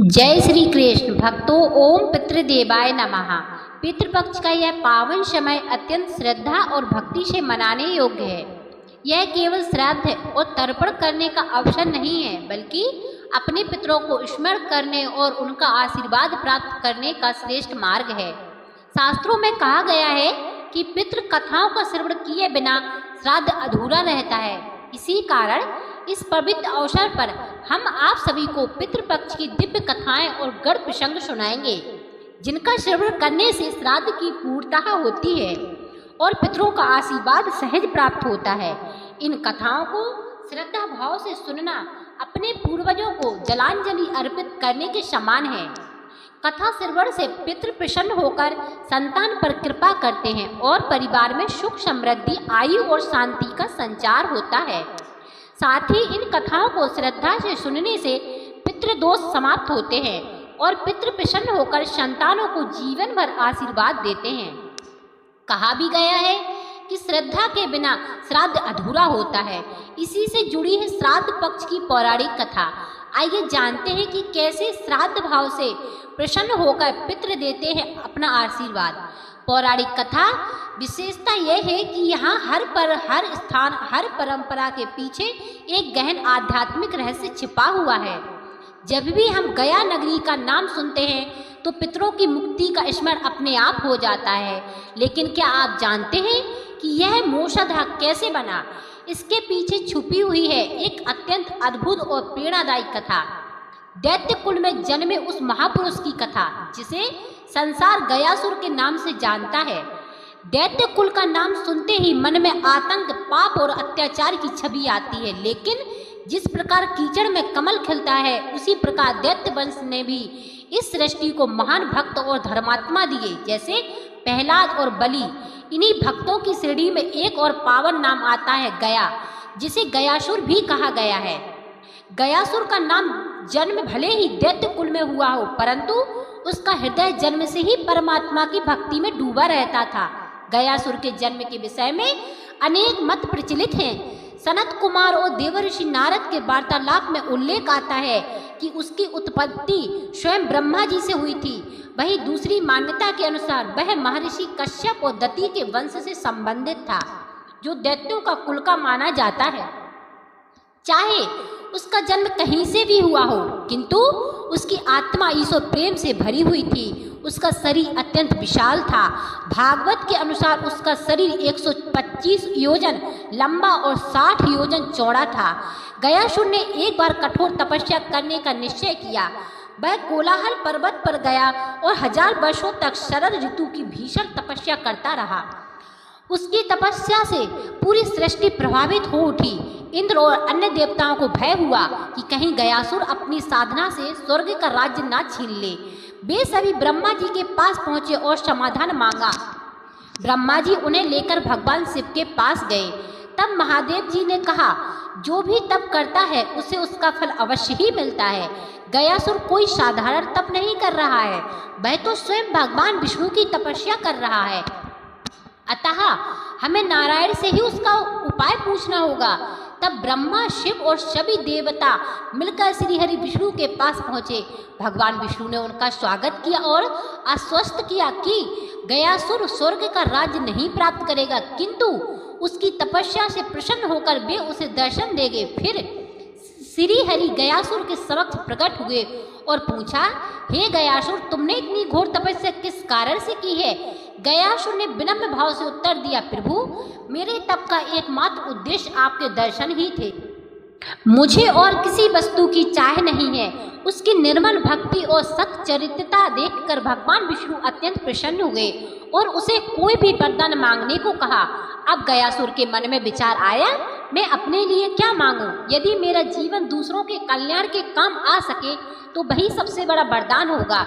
जय श्री कृष्ण भक्तों, ओम पितृदेवाय नमः। पितृपक्ष का यह पावन समय अत्यंत श्रद्धा और भक्ति से मनाने योग्य है। यह केवल श्राद्ध और तर्पण करने का अवसर नहीं है, बल्कि अपने पितरों को स्मरण करने और उनका आशीर्वाद प्राप्त करने का श्रेष्ठ मार्ग है। शास्त्रों में कहा गया है कि पितृ कथाओं का श्रवण किए बिना श्राद्ध अधूरा रहता है। इसी कारण इस पवित्र अवसर पर हम आप सभी को पितृपक्ष की दिव्य कथाएं और गढ़ प्रसंग सुनाएंगे, जिनका श्रवण करने से श्राद्ध की पूर्णता होती है और पितरों का आशीर्वाद सहज प्राप्त होता है। इन कथाओं को श्रद्धा भाव से सुनना अपने पूर्वजों को जलांजलि अर्पित करने के समान है। कथा श्रवण से पितृ प्रसन्न होकर संतान पर कृपा करते हैं और परिवार में सुख समृद्धि, आयु और शांति का संचार होता है। साथ ही इन कथाओं को श्रद्धा से सुनने से पितृदोष समाप्त होते हैं और पितृ प्रसन्न होकर संतानों को जीवन भर आशीर्वाद देते हैं। कहा भी गया है कि श्रद्धा के बिना श्राद्ध अधूरा होता है। इसी से जुड़ी है श्राद्ध पक्ष की पौराणिक कथा। आइए जानते हैं कि कैसे श्राद्ध भाव से प्रसन्न होकर पितृ देते हैं अपना आशीर्वाद। पौराणिक कथा विशेषता यह है कि यहाँ हर स्थान, हर परंपरा के पीछे एक गहन आध्यात्मिक रहस्य छिपा हुआ है। जब भी हम गया नगरी का नाम सुनते हैं तो पितरों की मुक्ति का स्मरण अपने आप हो जाता है। लेकिन क्या आप जानते हैं कि यह मोक्षधाम कैसे बना? इसके पीछे छुपी हुई है एक अत्यंत अद्भुत और प्रेरणादायी कथा। दैत्य कुल में जन्मे उस महापुरुष की कथा, जिसे संसार गयासुर के नाम से जानता है। दैत्य कुल का नाम सुनते ही मन में आतंक, पाप और अत्याचार की छवि आती है। लेकिन जिस प्रकार कीचड़ में कमल खिलता है, उसी प्रकार दैत्य वंश ने भी इस सृष्टि को महान भक्त और धर्मात्मा दिए, जैसे प्रहलाद और बलि। इन्हीं भक्तों की श्रेणी में एक और पावन नाम आता है गया, जिसे गयासुर भी कहा गया है। गयासुर का नाम जन्म भले ही दैत्य कुल में हुआ हो, परंतु उसका हृदय जन्म से ही परमात्मा की भक्ति में डूबा रहता था। गयासुर के जन्म के विषय में अनेक मत प्रचलित हैं। सनत कुमार और देवर्षि नारद के वार्तालाप में उल्लेख आता है कि उसकी उत्पत्ति स्वयं ब्रह्मा जी से हुई थी। वहीं दूसरी मान्यता के अनुसार वह महर्षि कश्यप और दति के वंश से संबंधित था, जो दैत्यों का कुल का माना जाता है। चाहे उसका जन्म कहीं से भी हुआ हो, किंतु उसकी आत्मा ईश्वर प्रेम से भरी हुई थी। उसका शरीर अत्यंत विशाल था। भागवत के अनुसार उसका शरीर 125 योजन लंबा और 60 योजन चौड़ा था। गयासुर ने एक बार कठोर तपस्या करने का निश्चय किया। वह कोलाहल पर्वत पर गया और 1000 वर्षों तक शरद ऋतु की भीषण तपस्या करता रहा। उसकी तपस्या से पूरी सृष्टि प्रभावित हो उठी। इंद्र और अन्य देवताओं को भय हुआ कि कहीं गयासुर अपनी साधना से स्वर्ग का राज्य ना छीन ले। वे सभी ब्रह्मा जी के पास पहुंचे और समाधान मांगा। ब्रह्मा जी उन्हें लेकर भगवान शिव के पास गए। तब महादेव जी ने कहा, जो भी तप करता है उसे उसका फल अवश्य ही मिलता है। गयासुर कोई साधारण तप नहीं कर रहा है, वह तो स्वयं भगवान विष्णु की तपस्या कर रहा है। अतः हमें नारायण से ही उसका उपाय पूछना होगा। तब ब्रह्मा, शिव और सभी देवता मिलकर श्री हरि विष्णु के पास पहुंचे। भगवान विष्णु ने उनका स्वागत किया और आश्वस्त किया कि गयासुर स्वर्ग का राज्य नहीं प्राप्त करेगा, किंतु उसकी तपस्या से प्रसन्न होकर वे उसे दर्शन देंगे। फिर श्री हरि गयासुर के समक्ष प्रकट हुए और पूछा, हे गयासुर, तुमने इतनी घोर तपस्या किस कारण से की है? गयासुर ने विनम्र भाव से उत्तर दिया, प्रभु, मेरे तप का एकमात्र उद्देश्य आपके दर्शन ही थे। मुझे और किसी वस्तु की चाह नहीं है। उसकी निर्मल भक्ति और सच्चरित्रता देखकर भगवान विष्णु अत्यंत प्रसन्न हुए और उसे कोई भी वरदान मांगने को कहा। अब गयासुर के मन में विचार आया, मैं अपने लिए क्या मांगूं? यदि मेरा जीवन दूसरों के कल्याण के काम आ सके तो वही सबसे बड़ा वरदान होगा।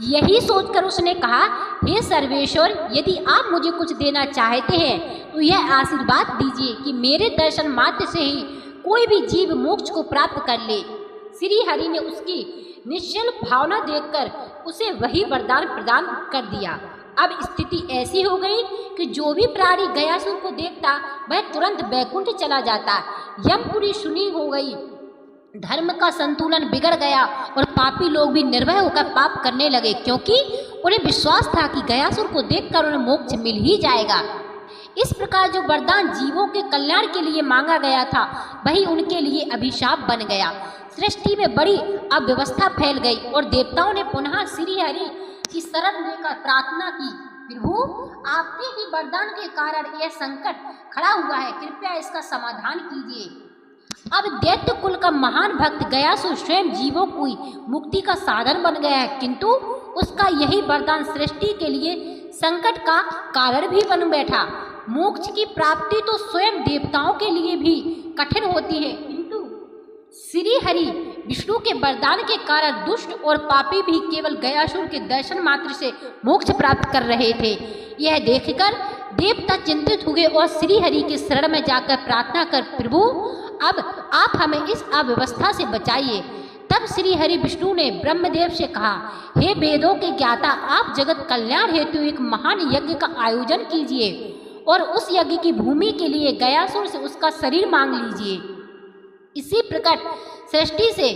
यही सोचकर उसने कहा, हे सर्वेश्वर, यदि आप मुझे कुछ देना चाहते हैं तो यह आशीर्वाद दीजिए कि मेरे दर्शन मात्र से ही कोई भी जीव मोक्ष को प्राप्त कर ले। श्री हरि ने उसकी निश्चल भावना देखकर उसे वही वरदान प्रदान कर दिया। अब स्थिति ऐसी हो गई कि जो भी प्राणी गयासुर को देखता वह तुरंत बैकुंठ चला जाता। यमपुरी सुनी हो गई धर्म का संतुलन बिगड़ गया और पापी लोग भी निर्भय होकर पाप करने लगे, क्योंकि उन्हें विश्वास था कि गयासुर को देखकर उन्हें मोक्ष मिल ही जाएगा। इस प्रकार जो वरदान जीवों के कल्याण के लिए मांगा गया था, वही उनके लिए अभिशाप बन गया। सृष्टि में बड़ी अव्यवस्था फैल गई और देवताओं ने पुनः श्री हरि की शरण लेकर प्रार्थना की, प्रभु आपके ही वरदान के कारण यह संकट खड़ा हुआ है, कृपया इसका समाधान कीजिए। अब दैत्य कुल का महान भक्त गयासुर स्वयं जीवों की मुक्ति का साधन बन गया है, किंतु उसका यही वरदान सृष्टि के लिए संकट का कारण भी बन बैठा। मोक्ष की प्राप्ति तो स्वयं देवताओं के लिए भी कठिन होती है, किंतु श्री हरि विष्णु के वरदान के कारण दुष्ट और पापी भी केवल गयासुर के दर्शन मात्र से मोक्ष प्राप्त कर रहे थे। यह देखकर देवता चिंतित हुए और श्री हरि के शरण में जाकर प्रार्थना कर, प्रभु अब आप हमें इस अव्यवस्था से बचाइए। तब श्री हरि विष्णु ने ब्रह्मदेव से कहा, हे वेदों के ज्ञाता, आप जगत कल्याण हेतु एक महान यज्ञ का आयोजन कीजिए और उस यज्ञ की भूमि के लिए गयासुर से उसका शरीर मांग लीजिए। इसी प्रकार सृष्टि से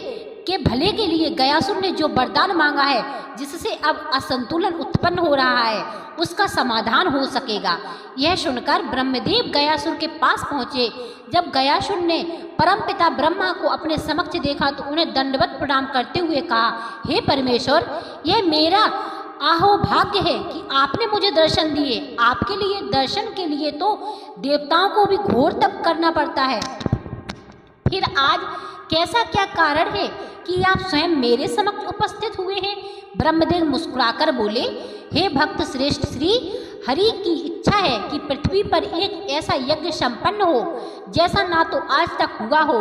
के भले के लिए गयासुर ने जो वरदान मांगा है, जिससे अब असंतुलन उत्पन्न हो रहा है, उसका समाधान हो सकेगा। यह सुनकर ब्रह्मदेव गयासुर के पास पहुँचे। जब गयासुर ने परमपिता ब्रह्मा को अपने समक्ष देखा तो उन्हें दंडवत प्रणाम करते हुए कहा, हे परमेश्वर, यह मेरा आहो भाग्य है कि आपने मुझे दर्शन दिए। आपके लिए दर्शन के लिए तो देवताओं को भी घोर तप करना पड़ता है, फिर आज कैसा क्या कारण है कि आप स्वयं मेरे समक्ष उपस्थित हुए हैं। ब्रह्मदेव मुस्कुराकर बोले, हे भक्त श्रेष्ठ, श्री हरि की इच्छा है कि पृथ्वी पर एक ऐसा यज्ञ संपन्न हो जैसा ना तो आज तक हुआ हो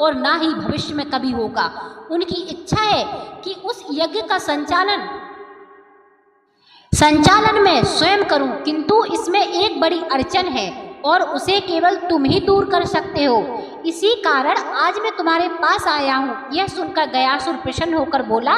और ना ही भविष्य में कभी होगा। उनकी इच्छा है कि उस यज्ञ का संचालन मैं स्वयं करूं, किंतु इसमें एक बड़ी अड़चन है और उसे केवल तुम ही दूर कर सकते हो। इसी कारण आज मैं तुम्हारे पास आया हूँ। यह सुनकर गयासुर प्रसन्न होकर बोला,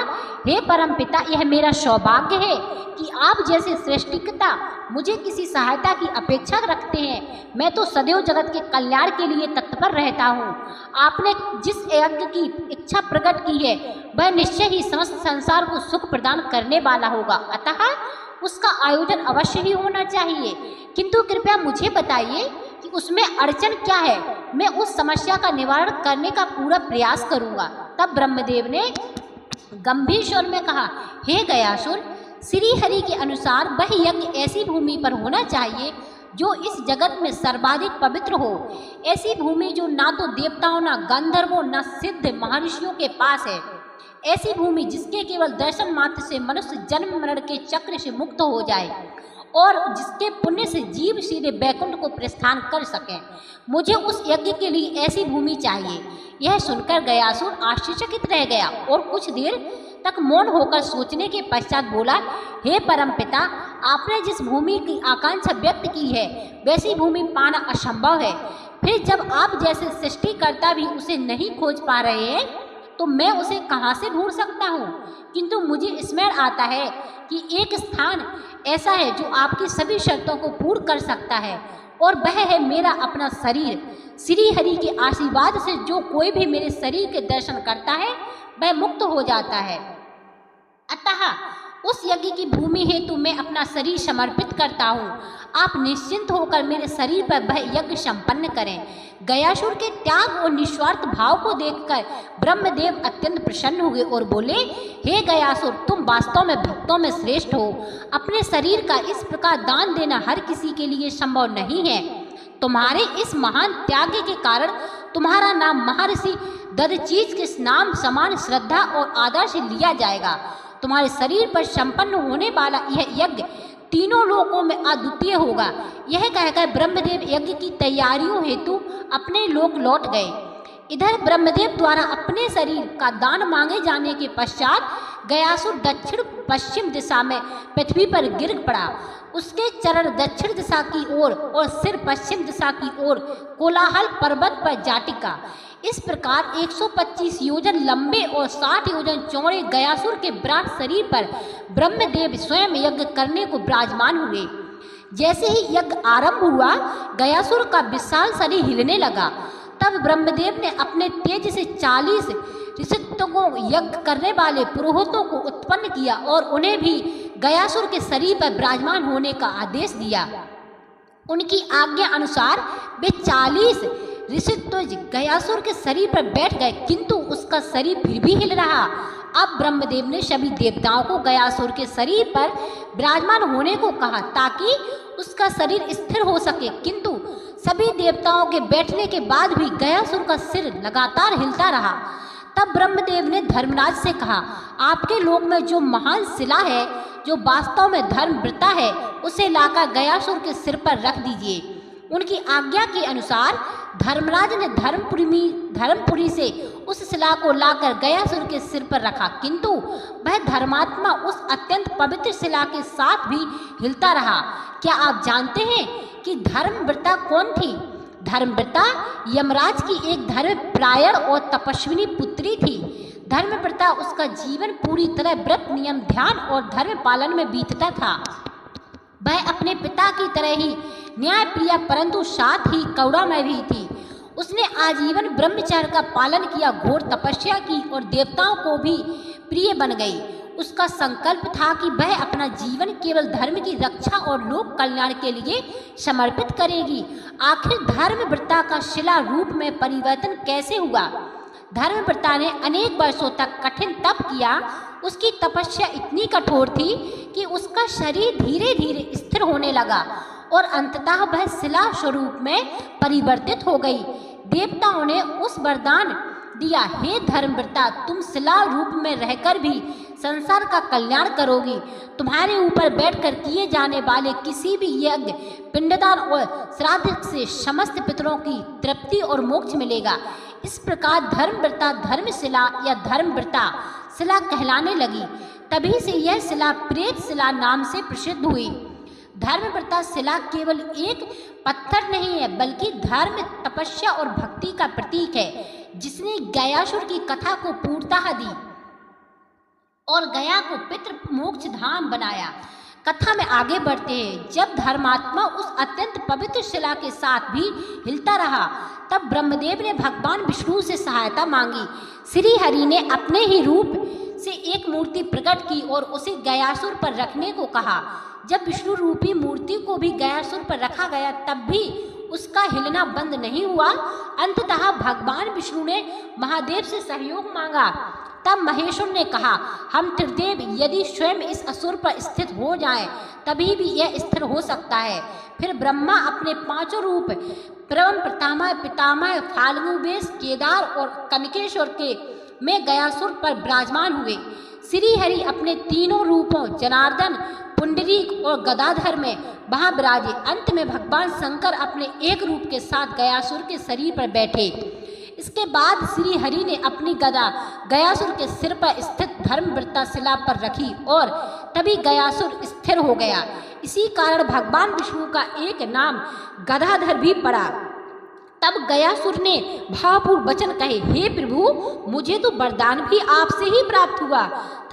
हे परमपिता, यह मेरा सौभाग्य है कि आप जैसे सृष्टिकर्ता मुझे किसी सहायता की अपेक्षा रखते हैं। मैं तो सदैव जगत के कल्याण के लिए तत्पर रहता हूँ। आपने जिस यज्ञ की इच्छा प्रकट की है वह निश्चय ही समस्त संसार को सुख प्रदान करने वाला होगा, अतः उसका आयोजन अवश्य ही होना चाहिए। किंतु कृपया मुझे बताइए कि उसमें अड़चन क्या है, मैं उस समस्या का निवारण करने का पूरा प्रयास करूंगा। तब ब्रह्मदेव ने गंभीर स्वर में कहा, हे गयासुर, श्री हरि के अनुसार वह यज्ञ ऐसी भूमि पर होना चाहिए जो इस जगत में सर्वाधिक पवित्र हो। ऐसी भूमि जो ना तो देवताओं, ना गंधर्वों, ना सिद्ध महर्षियों के पास है। ऐसी भूमि जिसके केवल दर्शन मात्र से मनुष्य जन्म मरण के चक्र से मुक्त हो जाए और जिसके पुण्य से जीव सीधे बैकुंठ को प्रस्थान कर सकें। मुझे उस यज्ञ के लिए ऐसी भूमि चाहिए। यह सुनकर गयासुर आश्चर्यचकित रह गया और कुछ देर तक मौन होकर सोचने के पश्चात बोला, हे परमपिता, आपने जिस भूमि की आकांक्षा व्यक्त की है वैसी भूमि पाना असंभव है। फिर जब आप जैसे सृष्टिकर्ता भी उसे नहीं खोज पा रहे हैं तो मैं उसे कहाँ से ढूंढ सकता हूँ। किंतु मुझे स्मरण आता है कि एक स्थान ऐसा है जो आपकी सभी शर्तों को पूर्ण कर सकता है और वह है मेरा अपना शरीर। श्री हरि के आशीर्वाद से जो कोई भी मेरे शरीर के दर्शन करता है वह मुक्त हो जाता है। अतः उस यज्ञ की भूमि हेतु मैं अपना शरीर समर्पित करता हूँ। आप निश्चिंत होकर मेरे शरीर पर वह यज्ञ संपन्न करें। गयासुर के त्याग और निस्वार्थ भाव को देखकर ब्रह्मदेव अत्यंत प्रसन्न हुए और बोले, हे गयासुर, तुम वास्तव में भक्तों में श्रेष्ठ हो। अपने शरीर का इस प्रकार दान देना हर किसी के लिए संभव नहीं है। तुम्हारे इस महान त्याग के कारण तुम्हारा नाम महर्षि दधीचि के नाम समान श्रद्धा और आदर से लिया जाएगा। तुम्हारे शरीर पर संपन्न होने वाला यह यज्ञ तीनों लोकों में अद्वितीय होगा। यह कहकर ब्रह्मदेव यज्ञ की तैयारियों हेतु अपने लोक लौट गए। इधर ब्रह्मदेव द्वारा अपने शरीर का दान मांगे जाने के पश्चात गयासुर दक्षिण पश्चिम दिशा में पृथ्वी पर गिर पड़ा। उसके चरण दक्षिण दिशा की ओर और सिर पश्चिम दिशा की ओर कोलाहल पर्वत पर जा टिका। इस प्रकार 125 योजन लंबे और 60 योजन चौड़े गयासुर के विराट शरीर पर ब्रह्मदेव स्वयं यज्ञ करने को विराजमान हुए। जैसे ही यज्ञ आरंभ हुआ, गयासुर का विशाल शरीर हिलने लगा। तब ब्रह्मदेव ने अपने तेज से 40 ऋषित्वों यज्ञ करने वाले पुरोहितों को उत्पन्न किया और उन्हें भी गयासुर के शरीर पर विराजमान होने का आदेश दिया। उनकी आज्ञा अनुसार वे 40 ऋषित्व गयासुर के शरीर पर बैठ गए, किंतु उसका शरीर फिर भी हिल रहा। अब ब्रह्मदेव ने सभी देवताओं को गयासुर के शरीर पर विराजमान होने को कहा ताकि उसका शरीर स्थिर हो सके, किंतु सभी देवताओं के बैठने के बाद भी गयासुर का सिर लगातार हिलता रहा। तब ब्रह्मदेव ने धर्मराज से कहा, आपके लोक में जो महान शिला है, जो वास्तव में धर्मवृता है, उसे लाकर गयासुर के सिर पर रख दीजिए। उनकी आज्ञा के अनुसार धर्मराज ने धर्मपुरी से उस शिला को लाकर गयासुर के सिर पर रखा, किंतु वह धर्मात्मा उस अत्यंत पवित्र शिला के साथ भी हिलता रहा। क्या आप जानते हैं कि धर्मवृता कौन थी? धर्मवृता यमराज की एक धर्मपरायण और तपस्विनी पुत्री थी। धर्मवृता उसका जीवन पूरी तरह व्रत, नियम, ध्यान और धर्म पालन में बीतता था। वह अपने पिता की तरह ही न्यायप्रिय परंतु साथ ही करुणामय भी थी। उसने आजीवन ब्रह्मचर्य का पालन किया, घोर तपस्या की और देवताओं को भी प्रिय बन गई। उसका संकल्प था कि वह अपना जीवन केवल धर्म की रक्षा और लोक कल्याण के लिए समर्पित करेगी। आखिर धर्मवृता का शिला रूप में परिवर्तन कैसे हुआ? धर्मवृता ने अनेक वर्षों तक कठिन तप किया। उसकी तपस्या इतनी कठोर थी कि उसका शरीर धीरे धीरे स्थिर होने लगा और अंततः वह शिला स्वरूप में परिवर्तित हो गई। देवताओं ने उस वरदान दिया, हे धर्मवृता, तुम शिला रूप में रहकर भी संसार का कल्याण करोगी। तुम्हारे ऊपर बैठकर किए जाने वाले किसी भी यज्ञ, पिंडदान और श्राद्ध से समस्त पितरों की तृप्ति और मोक्ष मिलेगा। इस प्रकार धर्मवृता धर्मशिला या धर्मवृता शिला कहलाने लगी। तभी से यह शिला प्रेत शिला नाम से प्रसिद्ध हुई। धर्मवृता शिला केवल एक पत्थर नहीं है, बल्कि धर्म, तपस्या और भक्ति का प्रतीक है, जिसने गयासुर की कथा को पूर्णता दी और गया को पितृ मोक्ष धाम बनाया। कथा में आगे बढ़ते हैं। जब धर्मात्मा उस अत्यंत पवित्र शिला के साथ भी हिलता रहा, तब ब्रह्मदेव ने भगवान विष्णु से सहायता मांगी। श्री हरि ने अपने ही रूप से एक मूर्ति प्रकट की और उसे गयासुर पर रखने को कहा। जब विष्णु रूपी मूर्ति को भी गयासुर पर रखा गया, तब भी उसका हिलना बंद नहीं हुआ। अंततः भगवान विष्णु ने महादेव से सहयोग मांगा। तब महेश्वर ने कहा, हम त्रिदेव यदि स्वयं इस असुर पर स्थित हो जाएं, तभी भी यह स्थिर हो सकता है। फिर ब्रह्मा अपने 5 रूप परम पितामह, फाल्गु वेश, केदार और कनकेश्वर के में गयासुर पर विराजमान हुए। श्री हरि अपने 3 रूपों जनार्दन, पुंडरीक और गदाधर में वहां विराजे। अंत में भगवान शंकर अपने एक रूप के साथ गयासुर के शरीर पर बैठे। इसके बाद श्री हरि ने अपनी गदा गयासुर के सिर पर स्थित धर्मवृता शिला पर रखी और तभी गयासुर स्थिर हो गया। इसी कारण भगवान विष्णु का एक नाम गदाधर भी पड़ा। तब गयासुर ने भावपूर्ण वचन कहे, हे प्रभु, मुझे तो वरदान भी आपसे ही प्राप्त हुआ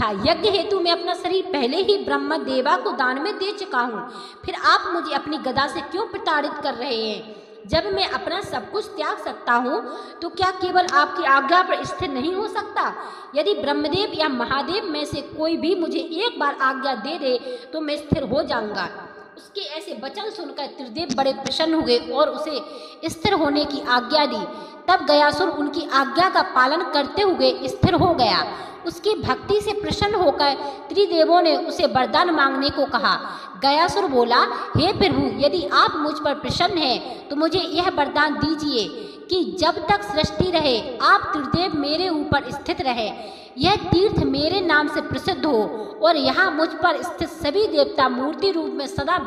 था। यज्ञ हेतु मैं अपना शरीर पहले ही ब्रह्म देवा को दान में दे चुका हूँ। फिर आप मुझे अपनी गदा से क्यों प्रताड़ित कर रहे हैं? जब मैं अपना सब कुछ त्याग सकता हूँ, तो क्या केवल आपकी आज्ञा पर स्थिर नहीं हो सकता? यदि ब्रह्मदेव या महादेव में से कोई भी मुझे एक बार आज्ञा दे दे, तो मैं स्थिर हो जाऊंगा। उसके ऐसे वचन सुनकर त्रिदेव बड़े प्रसन्न हुए और उसे स्थिर होने की आज्ञा दी। तब गयासुर उनकी आज्ञा का पालन करते हुए स्थिर हो गया। उसकी भक्ति से प्रसन्न होकर त्रिदेवों ने उसे वरदान मांगने को कहा। गयासुर बोला, हे प्रभु, यदि आप मुझ पर प्रसन्न हैं, तो मुझे यह वरदान दीजिए कि जब तक सृष्टि रहे, आप त्रिदेव मेरे ऊपर स्थित रहे, यह तीर्थ मेरे नाम से प्रसिद्ध हो और यहाँ मुझ पर स्थित सभी देवता मूर्ति रूप में सदा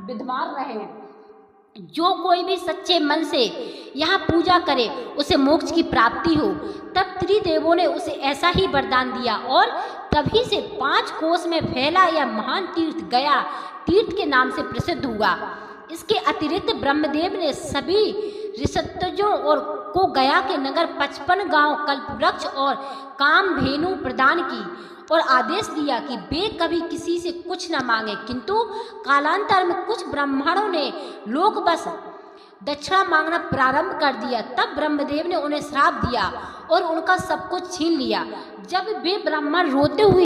विद्यमान रहे। जो कोई भी सच्चे मन से यहाँ पूजा करे, उसे मोक्ष की प्राप्ति हो। तब त्रिदेवों ने उसे ऐसा ही वरदान दिया और तभी से 5 कोस में फैला यह महान तीर्थ गया तीर्थ के नाम से प्रसिद्ध हुआ। इसके अतिरिक्त ब्रह्मदेव ने सभी ऋषित्वजों और को गया के नगर 55 गांव, कल्पवृक्ष और कामधेनु प्रदान की और आदेश दिया कि वे कभी किसी से कुछ न मांगे। किंतु कालांतर में कुछ ब्राह्मणों ने लोग बस दक्षिणा मांगना प्रारंभ कर दिया, तब ब्रह्मदेव ने उन्हें श्राप दिया और उनका सब कुछ छीन लिया। जब वे ब्राह्मण रोते हुए